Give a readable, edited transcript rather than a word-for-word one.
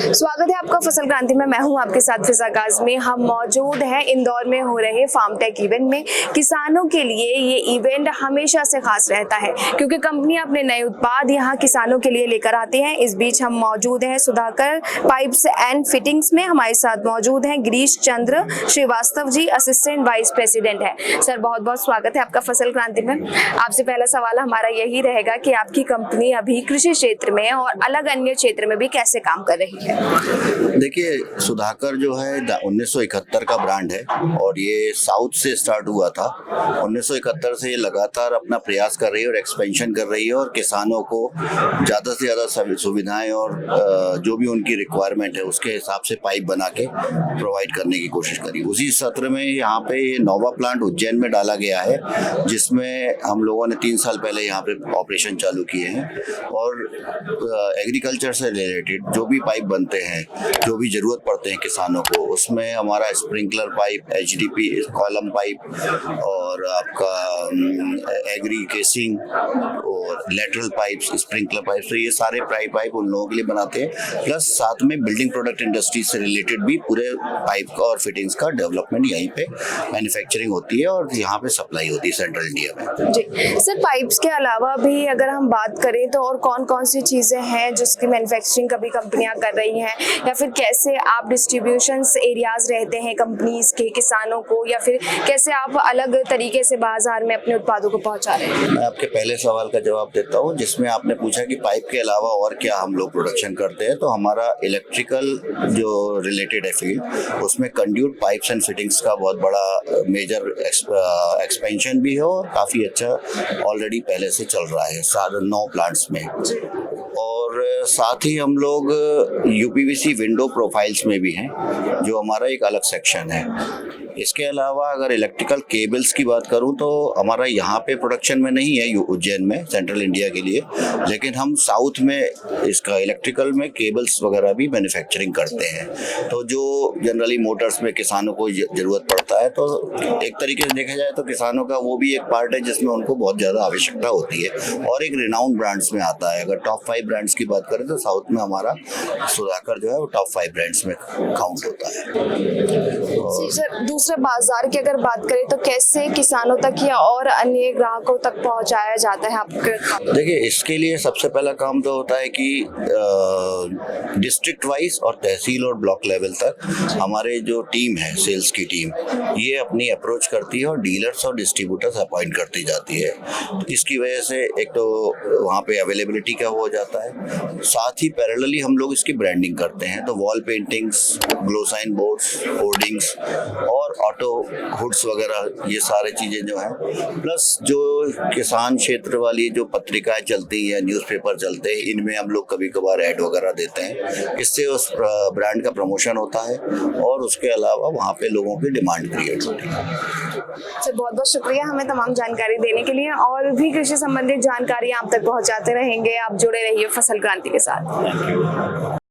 स्वागत है आपका फसल क्रांति में। मैं हूं आपके साथ फिजा काज़मी। हम मौजूद हैं इंदौर में हो रहे फार्म टेक इवेंट में। किसानों के लिए ये इवेंट हमेशा से खास रहता है क्योंकि कंपनी अपने नए उत्पाद यहां किसानों के लिए लेकर आती हैं। इस बीच हम मौजूद हैं सुधाकर पाइप्स एंड फिटिंग्स में। हमारे साथ मौजूद हैं Girish Chandra Srivastava ji, assistant vice president है। सर बहुत बहुत स्वागत है आपका फसल क्रांति में। आपसे पहला सवाल हमारा यही रहेगा कि आपकी कंपनी अभी कृषि क्षेत्र में और अलग अन्य क्षेत्र में भी कैसे काम कर रही है? देखिए, सुधाकर जो है 1971 का ब्रांड है और ये साउथ से स्टार्ट हुआ था। 1971 से ये लगातार अपना प्रयास कर रही है और एक्सपेंशन कर रही है और किसानों को ज़्यादा से ज़्यादा सुविधाएं और जो भी उनकी रिक्वायरमेंट है उसके हिसाब से पाइप बना के प्रोवाइड करने की कोशिश करी। उसी सत्र में यहाँ पे ये नोवा प्लांट उज्जैन में डाला गया है, जिसमें हम लोगों ने 3 साल पहले यहाँ पे ऑपरेशन चालू किए हैं और एग्रीकल्चर से रिलेटेड जो भी पाइप बनते हैं, जो भी जरूरत पड़ते हैं किसानों को, उसमें हमारा sprinkler pipe, HDP column pipe और आपका एग्री केसिंग और लेटरल पाइप्स, स्प्रिंकलर पाइप, तो ये सारे पाइप उन लोगों के लिए बनाते हैं। प्लस साथ में बिल्डिंग प्रोडक्ट इंडस्ट्री से रिलेटेड भी पूरे पाइप का और फिटिंग्स का डेवलपमेंट यहीं पे मैन्युफैक्चरिंग होती है और यहाँ पे सप्लाई होती है सेंट्रल इंडिया में। जी सर, पाइप्स के अलावा भी अगर हम बात करें तो और कौन कौन सी चीजें हैं जिसकी मैन्युफैक्चरिंग कभी कंपनियां कर रही हैं, या फिर कैसे आप डिस्ट्रीब्यूशन एरियाज रहते हैं कंपनीज के किसानों को, या फिर कैसे आप अलग तरीके से बाजार में अपने उत्पादों को पहुंचा रहे हैं? मैं आपके पहले सवाल का जवाब देता हूं, जिसमें आपने पूछा कि पाइप के अलावा और क्या हम लोग प्रोडक्शन करते हैं। तो हमारा इलेक्ट्रिकल जो रिलेटेड है फील्ड, उसमें कंड्यूट पाइप्स एंड फिटिंग्स का बहुत बड़ा मेजर एक्सपेंशन भी है और काफ़ी अच्छा ऑलरेडी पहले से चल रहा है 9 प्लांट्स में। और साथ ही हम लोग UPVC विंडो प्रोफाइल्स में भी हैं, जो हमारा एक अलग सेक्शन है। इसके अलावा अगर इलेक्ट्रिकल केबल्स की बात करूं तो हमारा यहाँ पे प्रोडक्शन में नहीं है उज्जैन में सेंट्रल इंडिया के लिए, लेकिन हम साउथ में इसका इलेक्ट्रिकल में केबल्स वगैरह भी मैन्युफैक्चरिंग करते हैं। तो जो जनरली मोटर्स में किसानों को ज़रूरत पड़ता है, तो एक तरीके से देखा जाए तो किसानों का वो भी एक पार्ट है जिसमें उनको बहुत ज़्यादा आवश्यकता होती है और एक रिनाउंड ब्रांड्स में आता है। अगर टॉप 5 ब्रांड्स की बात करें तो साउथ में हमारा सुधाकर जो है वो टॉप 5 ब्रांड्स में काउंट होता है। सर दूसरे बाजार की अगर बात करें तो कैसे किसानों तक या और अन्य ग्राहकों तक पहुंचाया जाता है आपके? देखिए, इसके लिए सबसे पहला काम तो होता है कि डिस्ट्रिक्ट वाइज और तहसील और ब्लॉक लेवल तक हमारे जो टीम है, सेल्स की टीम, ये अपनी अप्रोच करती है और डीलर्स और डिस्ट्रीब्यूटर्स अपॉइंट करती जाती है। इसकी वजह से एक तो वहाँ पे अवेलेबिलिटी का हो जाता है, साथ ही पैरेलली हम लोग इसकी ब्रांडिंग करते हैं। तो wall paintings, glow sign boards, hoardings और ऑटो हुड्स वगैरह, ये सारे चीज़ें जो हैं, प्लस जो किसान क्षेत्र वाली जो पत्रिकाएं चलती हैं, न्यूज़पेपर चलते हैं, इनमें हम लोग कभी कभार ऐड वगैरह देते हैं। इससे उस ब्रांड का प्रमोशन होता है और उसके अलावा वहाँ पे लोगों की डिमांड क्रिएट होती है। सर बहुत बहुत शुक्रिया हमें तमाम जानकारी देने के लिए। और भी कृषि संबंधित जानकारी आप तक पहुँचाते रहेंगे। आप जुड़े रहिए फसल क्रांति के साथ।